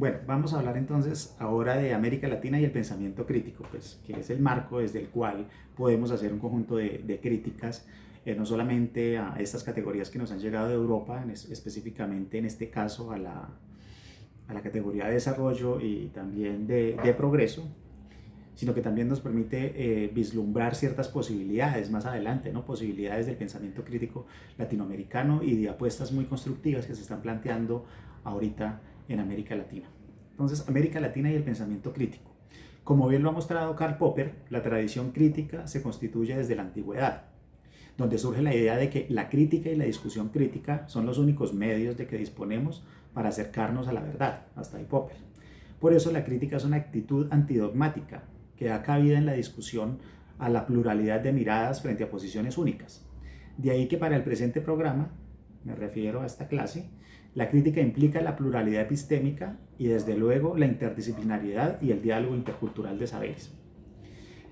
Bueno, vamos a hablar entonces ahora de América Latina y el pensamiento crítico, pues, que es el marco desde el cual podemos hacer un conjunto de críticas, no solamente a estas categorías que nos han llegado de Europa, específicamente en este caso a la categoría de desarrollo y también de progreso, sino que también nos permite vislumbrar ciertas posibilidades más adelante, ¿no? Posibilidades del pensamiento crítico latinoamericano y de apuestas muy constructivas que se están planteando ahorita en América Latina. Entonces, América Latina y el pensamiento crítico. Como bien lo ha mostrado Karl Popper, la tradición crítica se constituye desde la antigüedad, donde surge la idea de que la crítica y la discusión crítica son los únicos medios de que disponemos para acercarnos a la verdad, hasta ahí Popper. Por eso la crítica es una actitud antidogmática que da cabida en la discusión a la pluralidad de miradas frente a posiciones únicas. De ahí que para el presente programa, me refiero a esta clase, la crítica implica la pluralidad epistémica y desde luego la interdisciplinariedad y el diálogo intercultural de saberes.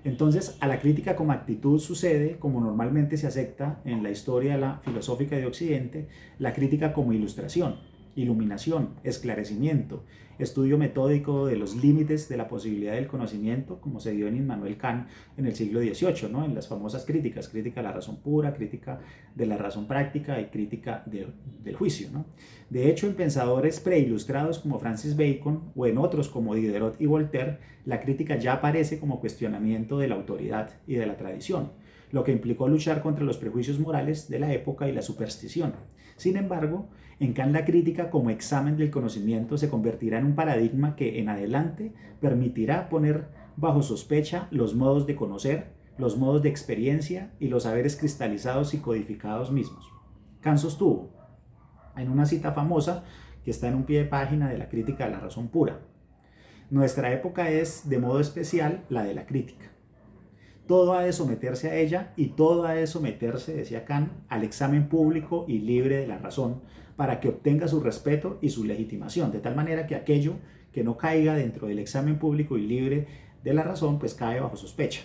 Entonces, a la crítica como actitud sucede, como normalmente se acepta en la historia de la filosófica de Occidente, la crítica como ilustración, iluminación, esclarecimiento, estudio metódico de los límites de la posibilidad del conocimiento, como se dio en Immanuel Kant en el siglo XVIII, ¿no? En las famosas críticas, crítica de la razón pura, crítica de la razón práctica y crítica del juicio, ¿no? De hecho, en pensadores preilustrados como Francis Bacon o en otros como Diderot y Voltaire, la crítica ya aparece como cuestionamiento de la autoridad y de la tradición, lo que implicó luchar contra los prejuicios morales de la época y la superstición. Sin embargo, en Kant la crítica como examen del conocimiento se convertirá en un paradigma que en adelante permitirá poner bajo sospecha los modos de conocer, los modos de experiencia y los saberes cristalizados y codificados mismos. Kant sostuvo, en una cita famosa que está en un pie de página de la crítica de la razón pura: nuestra época es de modo especial la de la crítica. Todo ha de someterse a ella y todo ha de someterse, decía Kant, al examen público y libre de la razón para que obtenga su respeto y su legitimación, de tal manera que aquello que no caiga dentro del examen público y libre de la razón, pues cae bajo sospecha.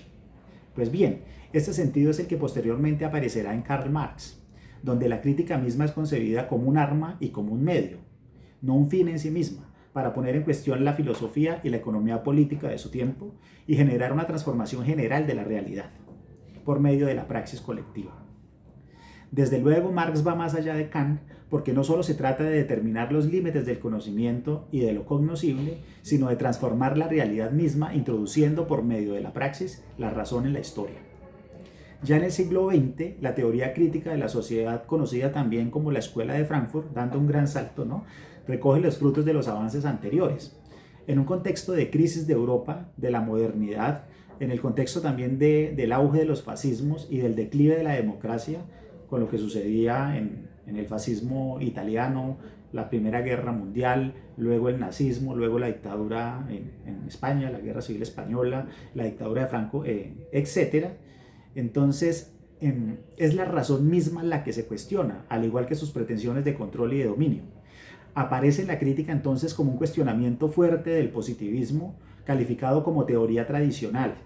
Pues bien, este sentido es el que posteriormente aparecerá en Karl Marx, donde la crítica misma es concebida como un arma y como un medio, no un fin en sí misma, para poner en cuestión la filosofía y la economía política de su tiempo y generar una transformación general de la realidad por medio de la praxis colectiva. Desde luego, Marx va más allá de Kant, porque no solo se trata de determinar los límites del conocimiento y de lo cognoscible, sino de transformar la realidad misma, introduciendo por medio de la praxis la razón en la historia. Ya en el siglo XX, la teoría crítica de la sociedad, conocida también como la Escuela de Frankfurt, dando un gran salto, ¿no?, recoge los frutos de los avances anteriores. En un contexto de crisis de Europa, de la modernidad, en el contexto también del auge de los fascismos y del declive de la democracia, con lo que sucedía en el fascismo italiano, la Primera Guerra Mundial, luego el nazismo, luego la dictadura en España, la Guerra Civil Española, la dictadura de Franco, etc. Entonces, es la razón misma la que se cuestiona, al igual que sus pretensiones de control y de dominio. Aparece la crítica entonces como un cuestionamiento fuerte del positivismo, calificado como teoría tradicional,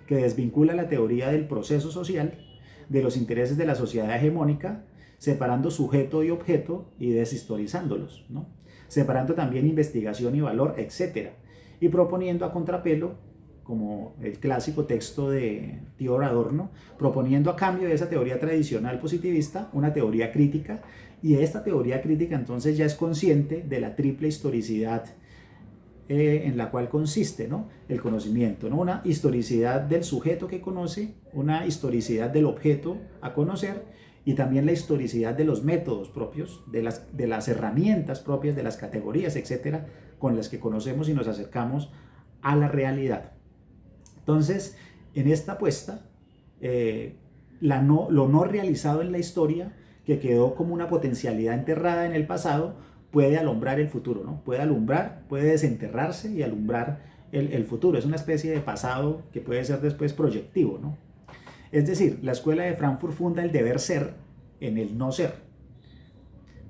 que desvincula la teoría del proceso social de los intereses de la sociedad hegemónica, separando sujeto y objeto y deshistorizándolos, ¿no?, separando también investigación y valor, etc., y proponiendo a contrapelo, como el clásico texto de Theodor Adorno, proponiendo a cambio de esa teoría tradicional positivista una teoría crítica, y esta teoría crítica entonces ya es consciente de la triple historicidad en la cual consiste, ¿no?, el conocimiento, ¿no?, una historicidad del sujeto que conoce, una historicidad del objeto a conocer y también la historicidad de los métodos propios, de las herramientas propias, de las categorías, etcétera, con las que conocemos y nos acercamos a la realidad. Entonces, en esta apuesta, lo no realizado en la historia, que quedó como una potencialidad enterrada en el pasado, puede alumbrar el futuro, ¿no? Puede desenterrarse y alumbrar el futuro. Es una especie de pasado que puede ser después proyectivo, ¿no? Es decir, la Escuela de Frankfurt funda el deber ser en el no ser.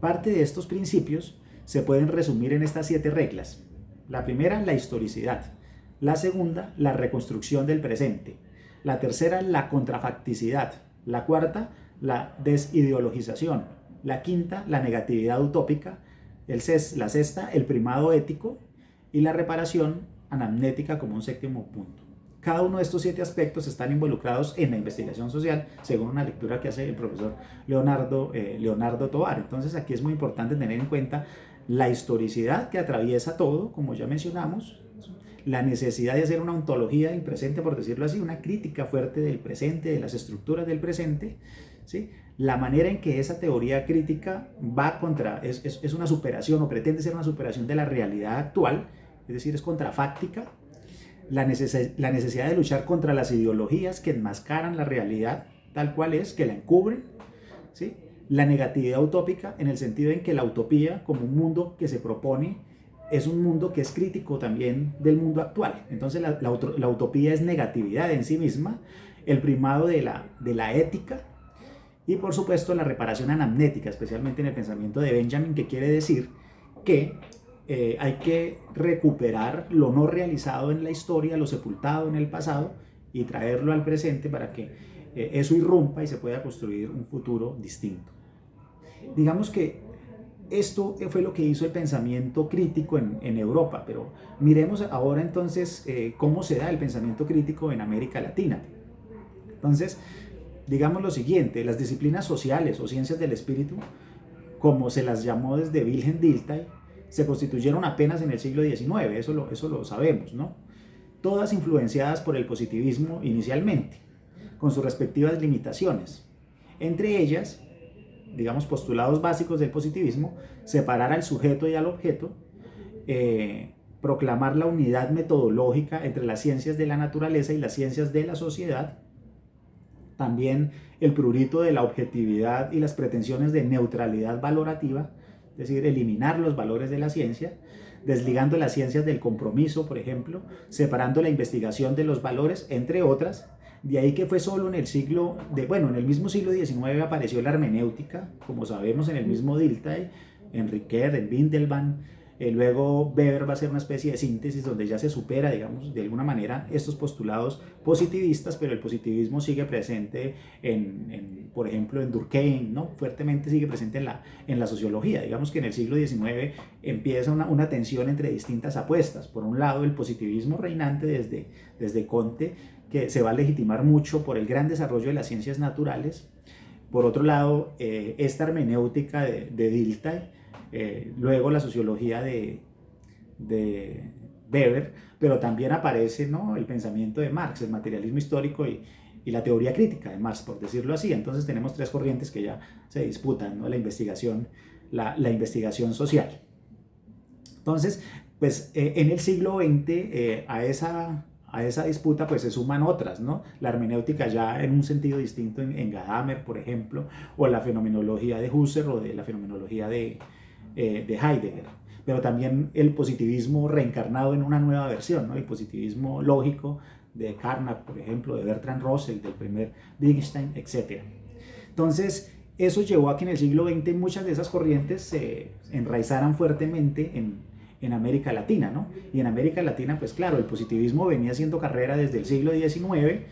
Parte de estos principios se pueden resumir en estas 7 reglas. La primera, la historicidad. La segunda, la reconstrucción del presente. La tercera, la contrafacticidad. La cuarta, la desideologización. La quinta, la negatividad utópica. La sexta, el primado ético. y la reparación anamnética como un séptimo punto. Cada uno de estos 7 aspectos están involucrados en la investigación social, según una lectura que hace el profesor Leonardo Tovar. Entonces aquí es muy importante tener en cuenta la historicidad que atraviesa todo, como ya mencionamos, la necesidad de hacer una ontología del presente, por decirlo así, una crítica fuerte del presente, de las estructuras del presente, ¿sí? La manera en que esa teoría crítica va contra, es una superación o pretende ser una superación de la realidad actual, es decir, es contrafáctica. La necesidad de luchar contra las ideologías que enmascaran la realidad tal cual es, que la encubren, ¿sí? La negatividad utópica en el sentido en que la utopía como un mundo que se propone es un mundo que es crítico también del mundo actual. Entonces la utopía es negatividad en sí misma, el primado de la ética y por supuesto la reparación anamnética, especialmente en el pensamiento de Benjamin, que quiere decir que hay que recuperar lo no realizado en la historia, lo sepultado en el pasado y traerlo al presente para que eso irrumpa y se pueda construir un futuro distinto. Digamos que esto fue lo que hizo el pensamiento crítico en Europa, pero miremos ahora entonces cómo se da el pensamiento crítico en América Latina. Entonces, digamos lo siguiente, las disciplinas sociales o ciencias del espíritu, como se las llamó desde Wilhelm Dilthey, se constituyeron apenas en el siglo XIX, eso lo sabemos, ¿no? Todas influenciadas por el positivismo inicialmente, con sus respectivas limitaciones. Entre ellas, digamos, postulados básicos del positivismo, separar al sujeto y al objeto, proclamar la unidad metodológica entre las ciencias de la naturaleza y las ciencias de la sociedad, también el prurito de la objetividad y las pretensiones de neutralidad valorativa, es decir, eliminar los valores de la ciencia, desligando las ciencias del compromiso, por ejemplo, separando la investigación de los valores, entre otras. De ahí que fue solo en el mismo siglo XIX apareció la hermenéutica, como sabemos, en el mismo Dilthey, en Ricoeur, en Windelband. Luego Weber va a hacer una especie de síntesis donde ya se supera, digamos, de alguna manera estos postulados positivistas, pero el positivismo sigue presente por ejemplo, en Durkheim, ¿no? Fuertemente sigue presente en la sociología. Digamos que en el siglo XIX empieza una tensión entre distintas apuestas. Por un lado, el positivismo reinante desde Comte, que se va a legitimar mucho por el gran desarrollo de las ciencias naturales. Por otro lado, esta hermenéutica de Dilthey, luego la sociología de Weber, pero también aparece, ¿no?, el pensamiento de Marx, el materialismo histórico y la teoría crítica de Marx, por decirlo así. Entonces tenemos 3 corrientes que ya se disputan, ¿no?, la investigación social. Entonces, pues en el siglo XX a esa disputa pues se suman otras, ¿no? La hermenéutica ya en un sentido distinto en Gadamer, por ejemplo, o la fenomenología de Husserl o de la fenomenología de Heidegger, pero también el positivismo reencarnado en una nueva versión, ¿no? El positivismo lógico de Carnap, por ejemplo, de Bertrand Russell, del primer Wittgenstein, etc. Entonces, eso llevó a que en el siglo XX muchas de esas corrientes se enraizaran fuertemente en América Latina, ¿no? Y en América Latina, pues claro, el positivismo venía haciendo carrera desde el siglo XIX.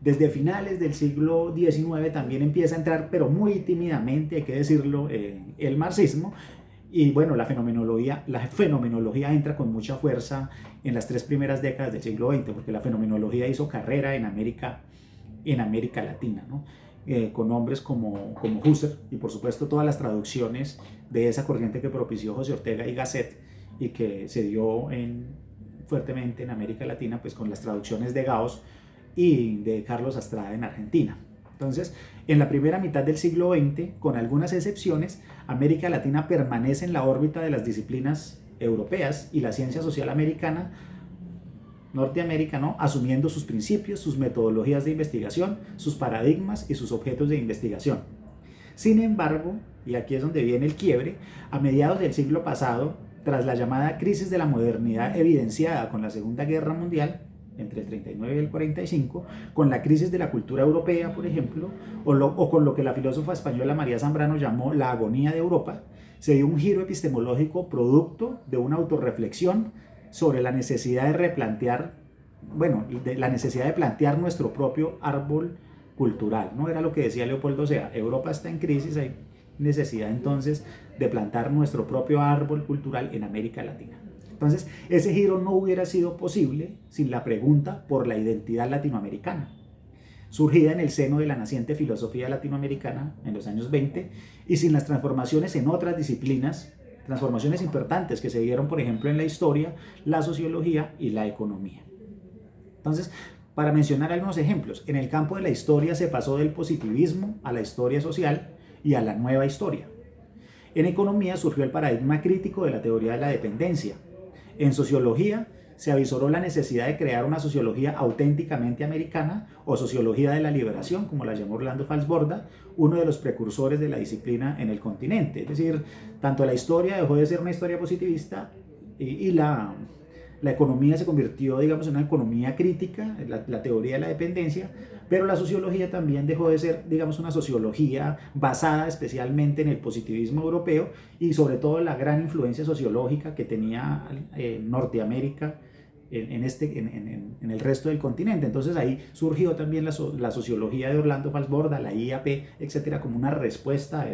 Desde finales del siglo XIX también empieza a entrar, pero muy tímidamente, hay que decirlo, el marxismo. Y bueno, la fenomenología entra con mucha fuerza en las 3 primeras décadas del siglo XX, porque la fenomenología hizo carrera en América Latina, ¿no? Con hombres como Husserl y por supuesto todas las traducciones de esa corriente que propició José Ortega y Gasset y que se dio fuertemente en América Latina, pues con las traducciones de Gauss y de Carlos Astrada en Argentina. Entonces, en la primera mitad del siglo XX, con algunas excepciones, América Latina permanece en la órbita de las disciplinas europeas y la ciencia social americana, Norteamérica, ¿no?, asumiendo sus principios, sus metodologías de investigación, sus paradigmas y sus objetos de investigación. Sin embargo, y aquí es donde viene el quiebre, a mediados del siglo pasado, tras la llamada crisis de la modernidad evidenciada con la Segunda Guerra Mundial, entre el 39 y el 45, con la crisis de la cultura europea, por ejemplo, o con lo que la filósofa española María Zambrano llamó la agonía de Europa, se dio un giro epistemológico producto de una autorreflexión sobre la necesidad de replantear, la necesidad de plantear nuestro propio árbol cultural, ¿no? Era lo que decía Leopoldo Sea, Europa está en crisis, hay necesidad entonces de plantar nuestro propio árbol cultural en América Latina. Entonces, ese giro no hubiera sido posible sin la pregunta por la identidad latinoamericana, surgida en el seno de la naciente filosofía latinoamericana en los años 20 y sin las transformaciones en otras disciplinas, transformaciones importantes que se dieron, por ejemplo, en la historia, la sociología y la economía. Entonces, para mencionar algunos ejemplos, en el campo de la historia se pasó del positivismo a la historia social y a la nueva historia. En economía surgió el paradigma crítico de la teoría de la dependencia. En sociología se avisoró la necesidad de crear una sociología auténticamente americana o sociología de la liberación, como la llamó Orlando Falsborda, uno de los precursores de la disciplina en el continente. Es decir, tanto la historia dejó de ser una historia positivista y la economía se convirtió, digamos, en una economía crítica, la teoría de la dependencia, pero la sociología también dejó de ser, digamos, una sociología basada especialmente en el positivismo europeo y sobre todo la gran influencia sociológica que tenía Norteamérica en el resto del continente. Entonces ahí surgió también la sociología de Orlando Falsborda, la IAP, etcétera, como una respuesta a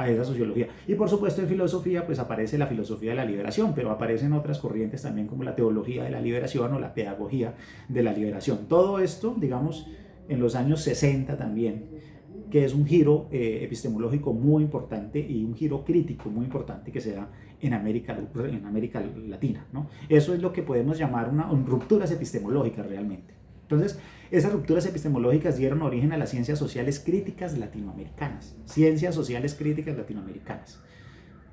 esa sociología. Y por supuesto en filosofía pues aparece la filosofía de la liberación, pero aparecen otras corrientes también como la teología de la liberación o la pedagogía de la liberación. Todo esto, digamos, en los años 60 también, que es un giro epistemológico muy importante y un giro crítico muy importante que se da en América Latina, ¿no? Eso es lo que podemos llamar rupturas epistemológicas realmente. Entonces, esas rupturas epistemológicas dieron origen a las ciencias sociales críticas latinoamericanas. Ciencias sociales críticas latinoamericanas.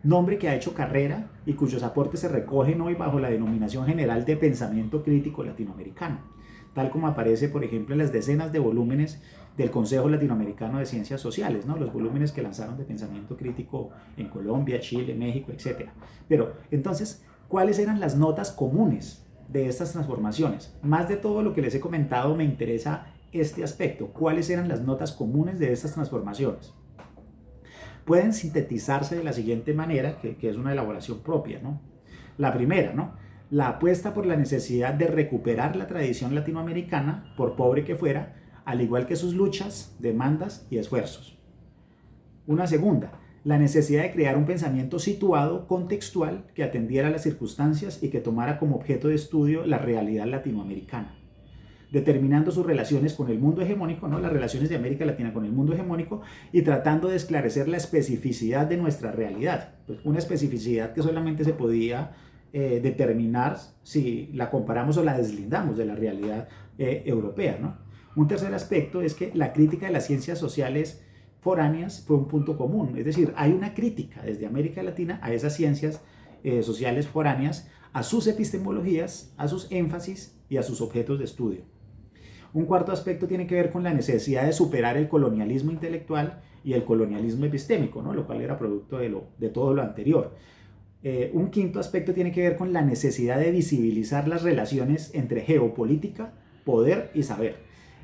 Nombre que ha hecho carrera y cuyos aportes se recogen hoy bajo la denominación general de pensamiento crítico latinoamericano, tal como aparece, por ejemplo, en las decenas de volúmenes del Consejo Latinoamericano de Ciencias Sociales, ¿no? Los volúmenes que lanzaron de pensamiento crítico en Colombia, Chile, México, etc. Pero, entonces, ¿cuáles eran las notas comunes de estas transformaciones? Más de todo lo que les he comentado, me interesa este aspecto. ¿Cuáles eran las notas comunes de estas transformaciones? Pueden sintetizarse de la siguiente manera, que es una elaboración propia, ¿no? La primera, ¿no? La apuesta por la necesidad de recuperar la tradición latinoamericana, por pobre que fuera, al igual que sus luchas, demandas y esfuerzos. Una segunda, la necesidad de crear un pensamiento situado, contextual, que atendiera a las circunstancias y que tomara como objeto de estudio la realidad latinoamericana, determinando sus relaciones con el mundo hegemónico, ¿no? Las relaciones de América Latina con el mundo hegemónico y tratando de esclarecer la especificidad de nuestra realidad. Pues una especificidad que solamente se podía determinar si la comparamos o la deslindamos de la realidad europea, ¿no? Un tercer aspecto es que la crítica de las ciencias sociales foráneas fue un punto común, es decir, hay una crítica desde América Latina a esas ciencias sociales foráneas, a sus epistemologías, a sus énfasis y a sus objetos de estudio. Un cuarto aspecto tiene que ver con la necesidad de superar el colonialismo intelectual y el colonialismo epistémico, ¿no? Lo cual era producto de todo lo anterior. Un quinto aspecto tiene que ver con la necesidad de visibilizar las relaciones entre geopolítica, poder y saber.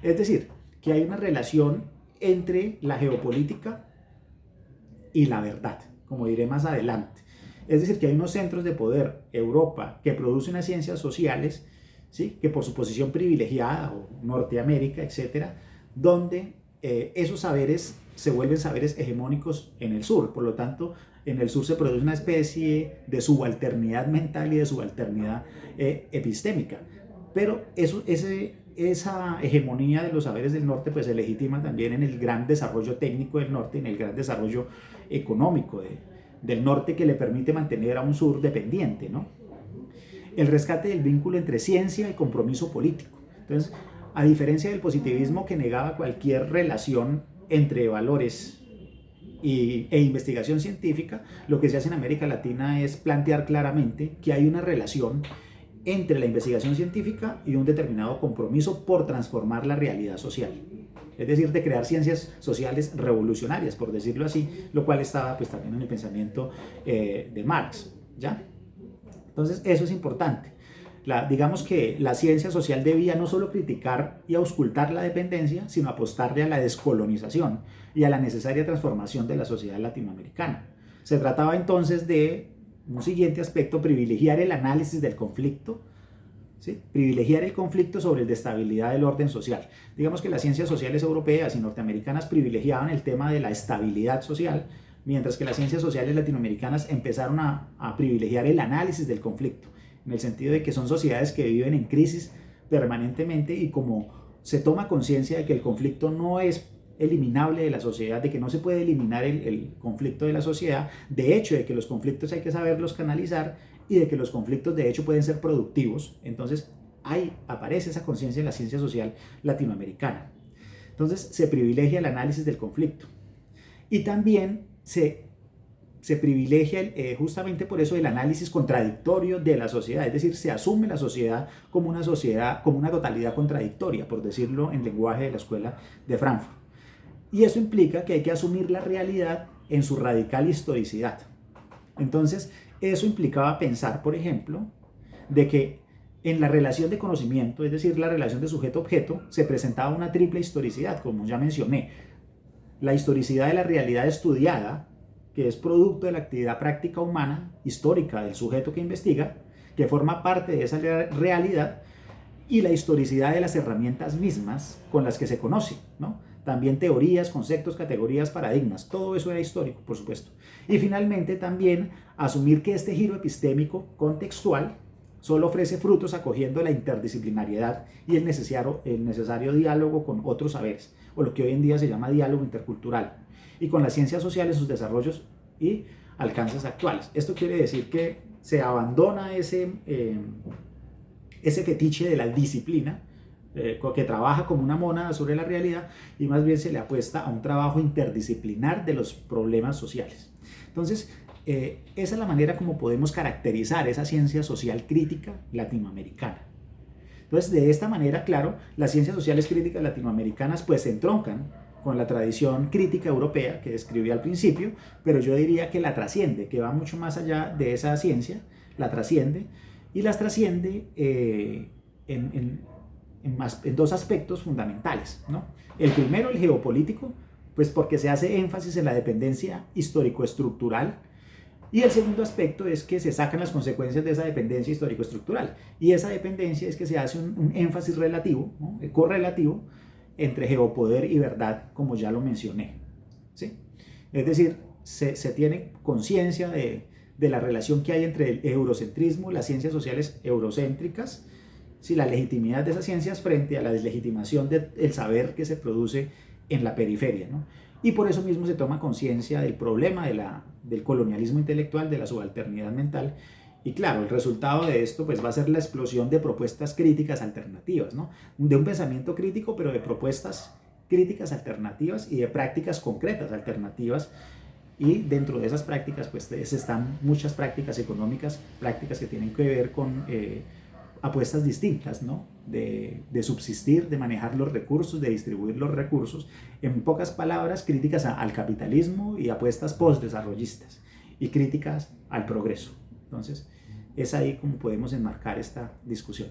Es decir, que hay una relación entre la geopolítica y la verdad, como diré más adelante. Es decir, que hay unos centros de poder, Europa, que producen unas ciencias sociales, ¿sí? Que por su posición privilegiada, o Norteamérica, etcétera, donde esos saberes se vuelven saberes hegemónicos en el sur. Por lo tanto, en el sur se produce una especie de subalternidad mental y de subalternidad epistémica. Pero esa hegemonía de los saberes del norte pues se legitima también en el gran desarrollo técnico del norte, en el gran desarrollo económico del norte, que le permite mantener a un sur dependiente, ¿no? El rescate del vínculo entre ciencia y compromiso político. Entonces, a diferencia del positivismo, que negaba cualquier relación entre valores e investigación científica, lo que se hace en América Latina es plantear claramente que hay una relación entre la investigación científica y un determinado compromiso por transformar la realidad social. Es decir, de crear ciencias sociales revolucionarias, por decirlo así, lo cual estaba pues también en el pensamiento de Marx, ¿ya? Entonces, eso es importante. Digamos que la ciencia social debía no solo criticar y auscultar la dependencia, sino apostarle a la descolonización y a la necesaria transformación de la sociedad latinoamericana. Se trataba entonces de un siguiente aspecto, privilegiar el análisis del conflicto, ¿sí? Privilegiar el conflicto sobre el de estabilidad del orden social. Digamos que las ciencias sociales europeas y norteamericanas privilegiaban el tema de la estabilidad social, mientras que las ciencias sociales latinoamericanas empezaron a privilegiar el análisis del conflicto. en el sentido de que son sociedades que viven en crisis permanentemente, y como se toma conciencia de que el conflicto no es eliminable de la sociedad, de que no se puede eliminar el conflicto de la sociedad, de hecho de que los conflictos hay que saberlos canalizar y de que los conflictos de hecho pueden ser productivos, entonces ahí aparece esa conciencia en la ciencia social latinoamericana. Entonces se privilegia el análisis del conflicto y también se privilegia justamente por eso el análisis contradictorio de la sociedad, es decir, se asume la sociedad, como una totalidad contradictoria, por decirlo en lenguaje de la Escuela de Frankfurt. Y eso implica que hay que asumir la realidad en su radical historicidad. Entonces, eso implicaba pensar, por ejemplo, de que en la relación de conocimiento, es decir, la relación de sujeto-objeto, se presentaba una triple historicidad, como ya mencioné. La historicidad de la realidad estudiada, que es producto de la actividad práctica humana, histórica del sujeto que investiga, que forma parte de esa realidad, y la historicidad de las herramientas mismas con las que se conoce, ¿no? También teorías, conceptos, categorías, paradigmas, todo eso era histórico, por supuesto. Y finalmente también asumir que este giro epistémico contextual solo ofrece frutos acogiendo la interdisciplinariedad y el necesario diálogo con otros saberes, o lo que hoy en día se llama diálogo intercultural, y con las ciencias sociales, sus desarrollos y alcances actuales. Esto quiere decir que se abandona ese fetiche de la disciplina, que trabaja como una mónada sobre la realidad, y más bien se le apuesta a un trabajo interdisciplinar de los problemas sociales. Entonces, esa es la manera como podemos caracterizar esa ciencia social crítica latinoamericana. Entonces, de esta manera, claro, las ciencias sociales críticas latinoamericanas pues se entroncan con la tradición crítica europea que describí al principio, pero yo diría que la trasciende, que va mucho más allá de esa ciencia, la trasciende, y las trasciende en dos aspectos fundamentales, ¿no? El primero, el geopolítico, pues porque se hace énfasis en la dependencia histórico-estructural, y el segundo aspecto es que se sacan las consecuencias de esa dependencia histórico-estructural, y esa dependencia es que se hace un énfasis relativo, ¿no? Correlativo, entre geopoder y verdad, como ya lo mencioné, ¿sí? Es decir, se tiene conciencia de la relación que hay entre el eurocentrismo, las ciencias sociales eurocéntricas, ¿sí? La legitimidad de esas ciencias frente a la deslegitimación del saber que se produce en la periferia, ¿no? Y por eso mismo se toma conciencia del problema del colonialismo intelectual, de la subalternidad mental. Y claro, el resultado de esto pues va a ser la explosión de propuestas críticas alternativas, ¿no? De un pensamiento crítico, pero de propuestas críticas alternativas y de prácticas concretas alternativas. Y dentro de esas prácticas pues están muchas prácticas económicas, prácticas que tienen que ver con apuestas distintas, ¿no? De subsistir, de manejar los recursos, de distribuir los recursos. En pocas palabras, críticas al capitalismo y apuestas postdesarrollistas y críticas al progreso. Entonces, es ahí como podemos enmarcar esta discusión.